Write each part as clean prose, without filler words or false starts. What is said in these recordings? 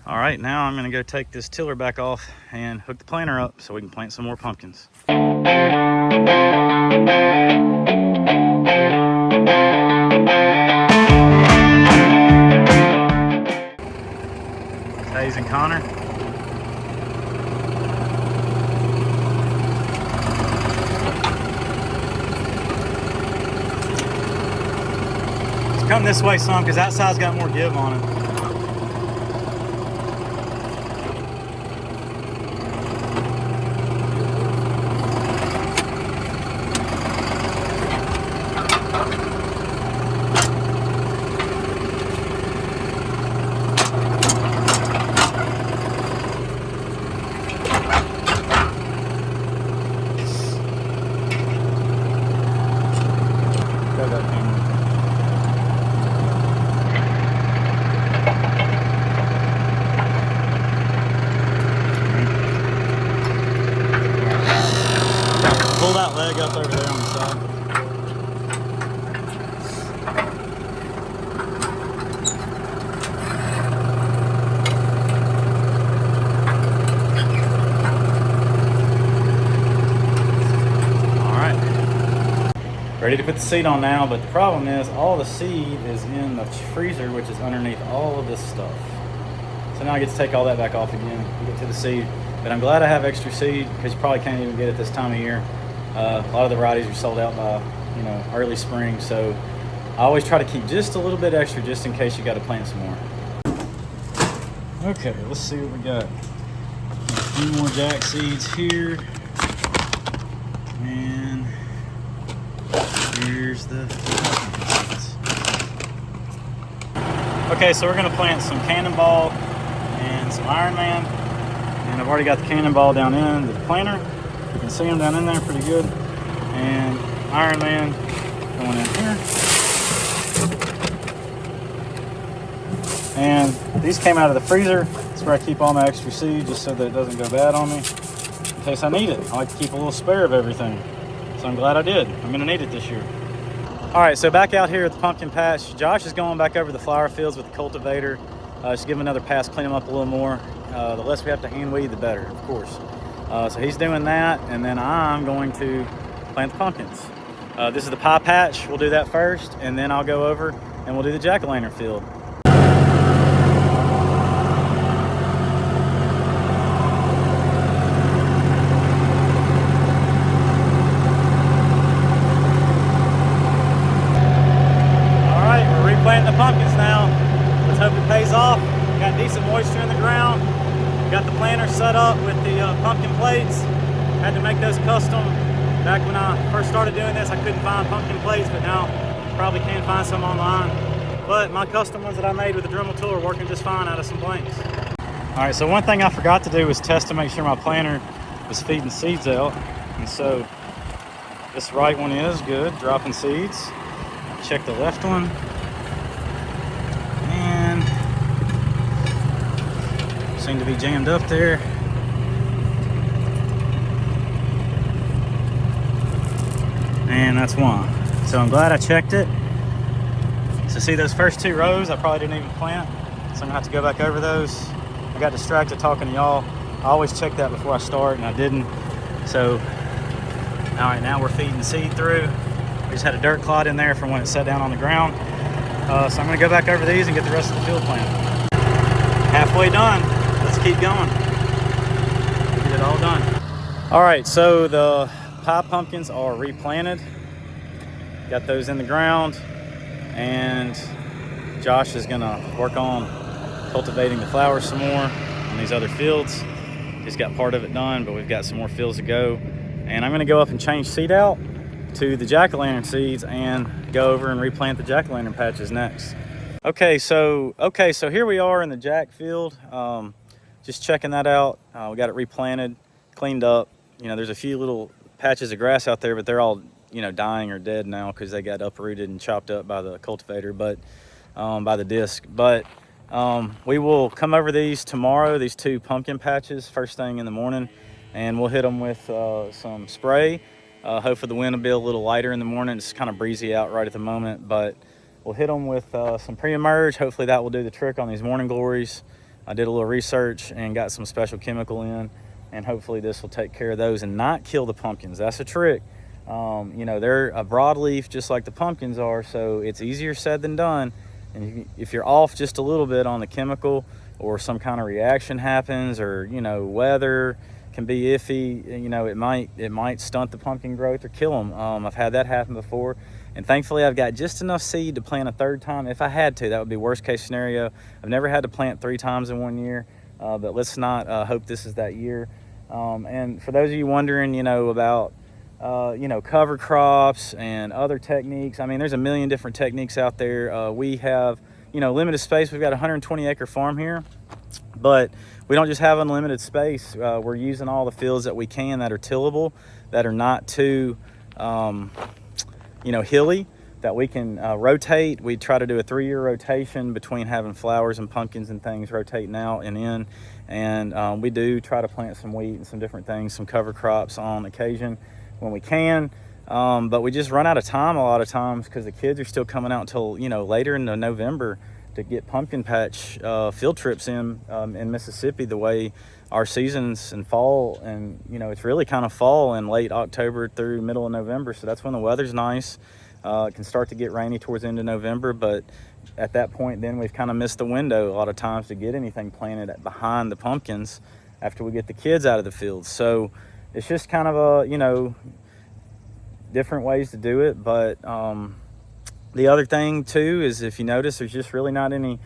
All right, now I'm gonna go take this tiller back off and hook the planter up so we can plant some more pumpkins. Hayes and Connor. Let's come this way some because that side's got more give on it. Pull that leg up over there on the side. All right. Ready to put the seed on now, but the problem is all the seed is in the freezer, which is underneath all of this stuff. So now I get to take all that back off again and get to the seed. But I'm glad I have extra seed because you probably can't even get it this time of year. A lot of the varieties are sold out by, early spring. So I always try to keep just a little bit extra just in case you got to plant some more. Okay, let's see what we got. A few more jack seeds here. And here's the seeds. Okay, so we're going to plant some Cannonball and some Iron Man. And I've already got the Cannonball down in the planter. You can see them down in there pretty good. And Iron Man going in here. And these came out of the freezer. That's where I keep all my extra seed just so that it doesn't go bad on me in case I need it. I like to keep a little spare of everything. So I'm glad I did. I'm gonna need it this year. All right, so back out here at the pumpkin patch. Josh is going back over the flower fields with the cultivator. Just give them another pass, clean them up a little more. The less we have to hand weed, the better, of course. So he's doing that, and then I'm going to plant the pumpkins. This is the pie patch. We'll do that first, and then I'll go over and we'll do the jack-o'-lantern field. All right, we're replanting the pumpkins now. Let's hope it pays off. Got decent moisture in the ground. Got the planter set up with the pumpkin plates. Had to make those custom. Back when I first started doing this, I couldn't find pumpkin plates, but now probably can find some online. But my custom ones that I made with the Dremel tool are working just fine out of some blanks. All right, so one thing I forgot to do was test to make sure my planter was feeding seeds out. And so this right one is good, dropping seeds. Check the left one. And seem to be jammed up there. And that's one. So I'm glad I checked it. So see those first two rows, I probably didn't even plant. So I'm gonna have to go back over those. I got distracted talking to y'all. I always check that before I start and I didn't. So, all right, now we're feeding seed through. We just had a dirt clod in there from when it sat down on the ground. So I'm gonna go back over these and get the rest of the field planted. Halfway done, let's keep going. Get it all done. All right, so the pie pumpkins are replanted. Got those in the ground, and Josh is gonna work on cultivating the flowers some more on these other fields. He's got part of it done, but we've got some more fields to go. And I'm gonna go up and change seed out to the jack-o'-lantern seeds and go over and replant the jack-o'-lantern patches next. Okay, so here we are in the jack field. Just checking that out. We got it replanted, cleaned up. There's a few little patches of grass out there, but they're all dying or dead now because they got uprooted and chopped up by the cultivator, but by the disc. But we will come over these tomorrow, these two pumpkin patches, first thing in the morning, and we'll hit them with some spray. Hopefully the wind will be a little lighter in the morning. It's kind of breezy out right at the moment, but we'll hit them with some Pre-Emerge. Hopefully that will do the trick on these morning glories. I did a little research and got some special chemical in, and hopefully this will take care of those and not kill the pumpkins. That's a trick. You know, they're a broadleaf just like the pumpkins are, so it's easier said than done. And if you're off just a little bit on the chemical, or some kind of reaction happens, or, you know, weather can be iffy, you know, it might stunt the pumpkin growth or kill them. I've had that happen before, and thankfully I've got just enough seed to plant a third time if I had to. That would be worst case scenario. I've never had to plant 3 times in 1 year, but let's not hope this is that year. And for those of you wondering, you know, about you know, cover crops and other techniques, I mean, there's a million different techniques out there. We have, you know, limited space. We've got a 120-acre farm here, but we don't just have unlimited space. We're using all the fields that we can that are tillable, that are not too, you know, hilly, that we can rotate. We try to do a 3-year rotation between having flowers and pumpkins and things rotating out and in. And we do try to plant some wheat and some different things, some cover crops on occasion when we can. But we just run out of time a lot of times because the kids are still coming out until, you know, later into November to get pumpkin patch field trips in Mississippi, the way our seasons in fall, and, you know, it's really kind of fall in late October through middle of November. So that's when the weather's nice. It can start to get rainy towards the end of November, but at that point then we've kind of missed the window a lot of times to get anything planted behind the pumpkins after we get the kids out of the fields. So it's just kind of a, you know, different ways to do it. But the other thing too is, if you notice, there's just really not any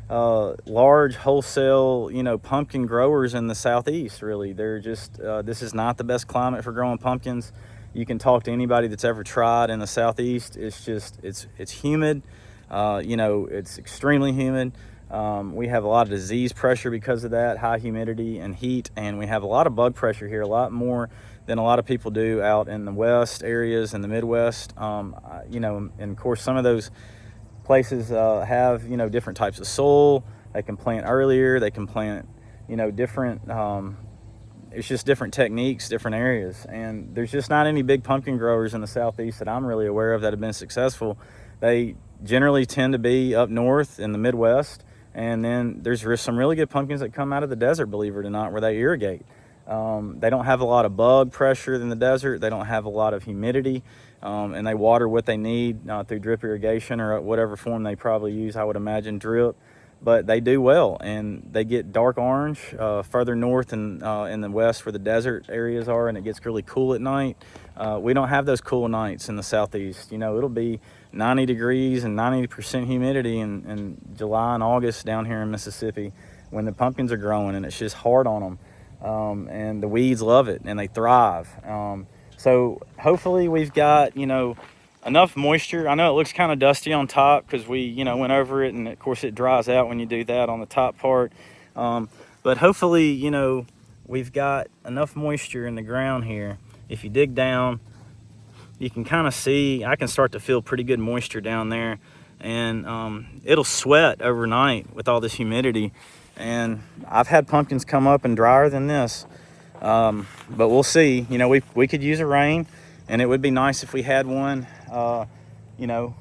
large wholesale, you know, pumpkin growers in the Southeast. Really, they're just this is not the best climate for growing pumpkins. You can talk to anybody that's ever tried in the Southeast. It's just it's humid. You know, it's extremely humid. We have a lot of disease pressure because of that, high humidity and heat, and we have a lot of bug pressure here, a lot more than a lot of people do out in the West areas and the Midwest. You know, and of course some of those places have, you know, different types of soil. They can plant earlier, they can plant, you know, different, it's just different techniques, different areas. And there's just not any big pumpkin growers in the Southeast that I'm really aware of that have been successful. They generally tend to be up north in the Midwest. And then there's some really good pumpkins that come out of the desert, believe it or not, where they irrigate. They don't have a lot of bug pressure in the desert. They don't have a lot of humidity, and they water what they need through drip irrigation or whatever form they probably use. I would imagine drip, but they do well, and they get dark orange further north and in the west where the desert areas are, and it gets really cool at night. We don't have those cool nights in the Southeast. You know, it'll be 90 degrees and 90% humidity in July and August down here in Mississippi when the pumpkins are growing, and it's just hard on them. And the weeds love it and they thrive. So hopefully we've got, you know, enough moisture. I know it looks kind of dusty on top because we, you know, went over it, and of course it dries out when you do that on the top part. But hopefully, you know, we've got enough moisture in the ground here. If you dig down, you can kind of see, I can start to feel pretty good moisture down there, and it'll sweat overnight with all this humidity. And I've had pumpkins come up and drier than this, but we'll see. You know, we could use a rain, and it would be nice if we had one, you know,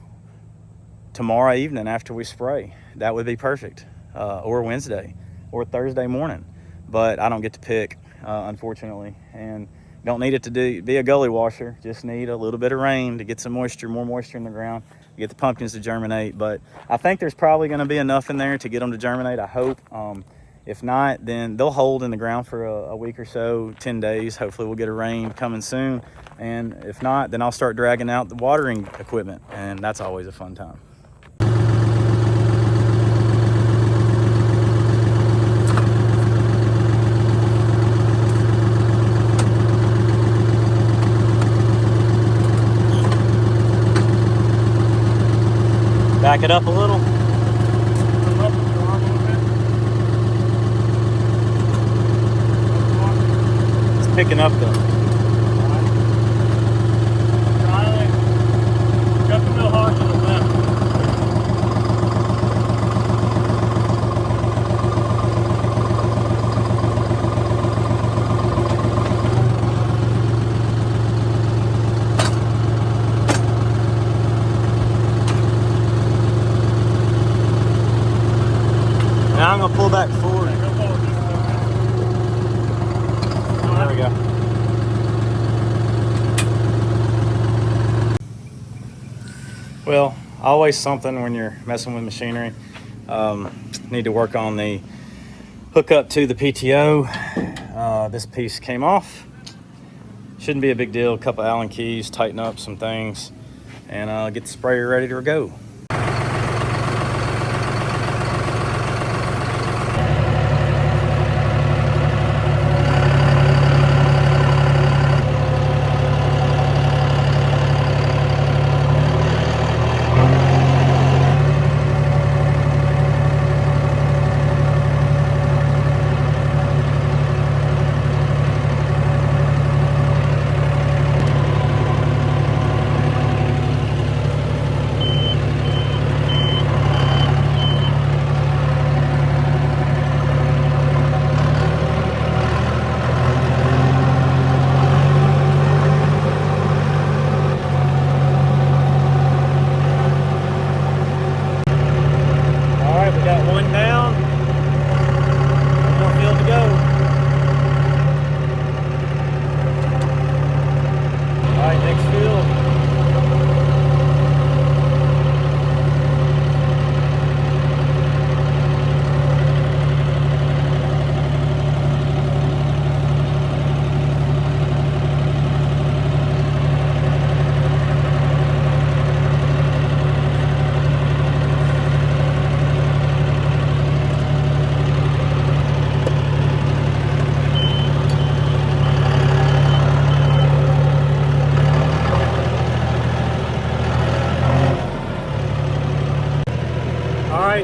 tomorrow evening after we spray. That would be perfect, or Wednesday or Thursday morning, but I don't get to pick, unfortunately, and don't need it to be a gully washer. Just need a little bit of rain to get some moisture, more moisture in the ground, to get the pumpkins to germinate. But I think there's probably going to be enough in there to get them to germinate, I hope. If not, then they'll hold in the ground for a week or so, 10 days. Hopefully we'll get a rain coming soon. And if not, then I'll start dragging out the watering equipment, and that's always a fun time. Back it up a little. It's picking up though. Got the real hard to the left. Now I'm gonna pull back forward. There we go. Well, always something when you're messing with machinery. Need to work on the hookup to the PTO. This piece came off. Shouldn't be a big deal. A couple Allen keys, tighten up some things, and get the sprayer ready to go.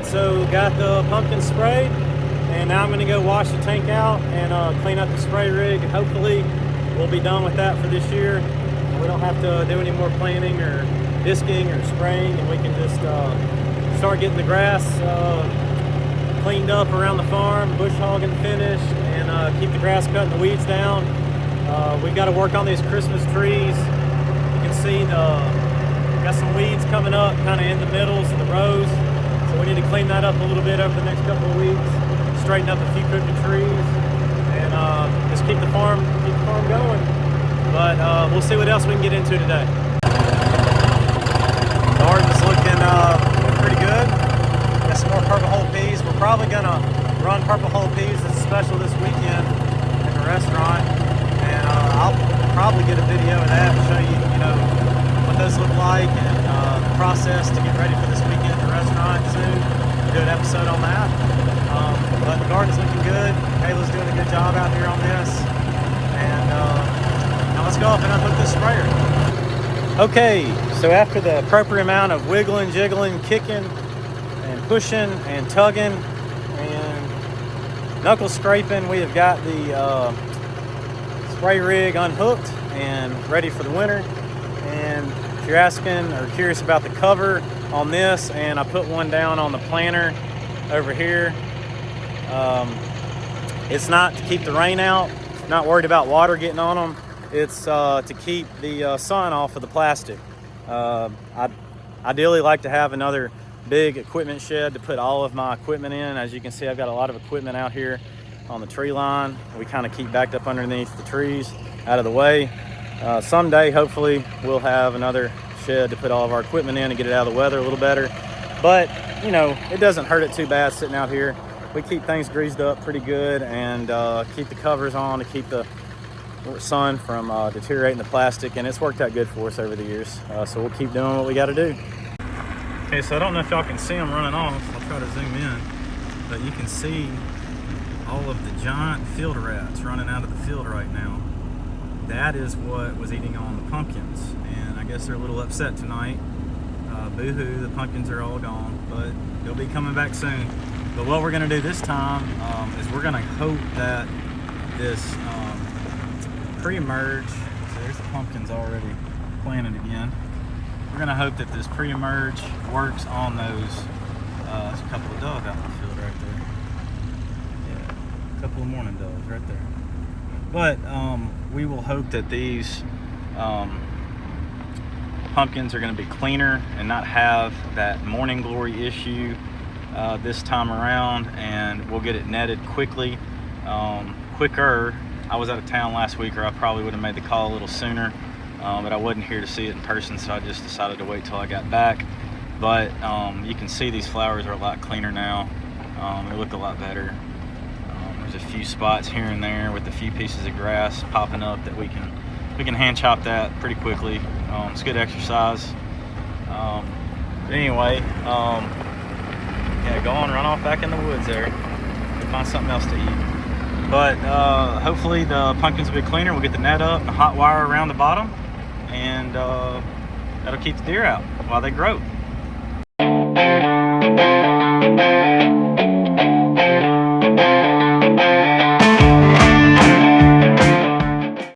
So got the pumpkin sprayed, and now I'm going to go wash the tank out and clean up the spray rig. Hopefully we'll be done with that for this year. We don't have to do any more planting or disking or spraying, and we can just start getting the grass cleaned up around the farm, bush hogging finished, and keep the grass cut and the weeds down. We've got to work on these Christmas trees. You can see got some weeds coming up kind of in the middles of the rows. So we need to clean that up a little bit over the next couple of weeks, straighten up a few crooked trees, and just keep the farm going. But we'll see what else we can get into today. Garden's looking pretty good. Got some more purple hull peas. We're probably gonna run purple hull peas as a special this weekend in the restaurant, and I'll probably get a video of that and show you, what those look like and the process to get ready for this weekend at the restaurant soon. Do an episode on that. But the garden's looking good. Kayla's doing a good job out here on this. And now let's go up and unhook this sprayer. Okay, so after the appropriate amount of wiggling, jiggling, kicking, and pushing, and tugging, and knuckle scraping, we have got the spray rig unhooked and ready for the winter. And if you're asking or curious about the cover on this, and I put one down on the planter over here. It's not to keep the rain out, not worried about water getting on them. It's to keep the sun off of the plastic. I'd ideally like to have another big equipment shed to put all of my equipment in. As you can see, I've got a lot of equipment out here on the tree line. We kind of keep backed up underneath the trees, out of the way. Someday, hopefully, we'll have another shed to put all of our equipment in and get it out of the weather a little better. But, it doesn't hurt it too bad sitting out here. We keep things greased up pretty good and keep the covers on to keep the sun from deteriorating the plastic, and it's worked out good for us over the years. So we'll keep doing what we got to do. Okay, so I don't know if y'all can see them running off. I'll try to zoom in, but you can see all of the giant field rats running out of the field right now. That is what was eating on the pumpkins, and I guess they're a little upset tonight. Boo-hoo, the pumpkins are all gone, but they'll be coming back soon. But what we're going to do this time is we're going to hope that this pre-emerge, so there's the pumpkins already planted again. We're going to hope that this pre-emerge works on those. There's a couple of doves out in the field right there. Yeah, a couple of morning doves right there. But we will hope that these pumpkins are going to be cleaner and not have that morning glory issue this time around, and we'll get it netted quicker I was out of town last week, or I probably would have made the call a little sooner, but I wasn't here to see it in person, so I just decided to wait till I got back. But you can see these flowers are a lot cleaner now. They look a lot better. There's a few spots here and there with a few pieces of grass popping up that we can hand chop that pretty quickly. It's good exercise. But anyway, yeah, go on, run off back in the woods there. Find something else to eat. But hopefully the pumpkins will be cleaner. We'll get the net up and the hot wire around the bottom, and that'll keep the deer out while they grow.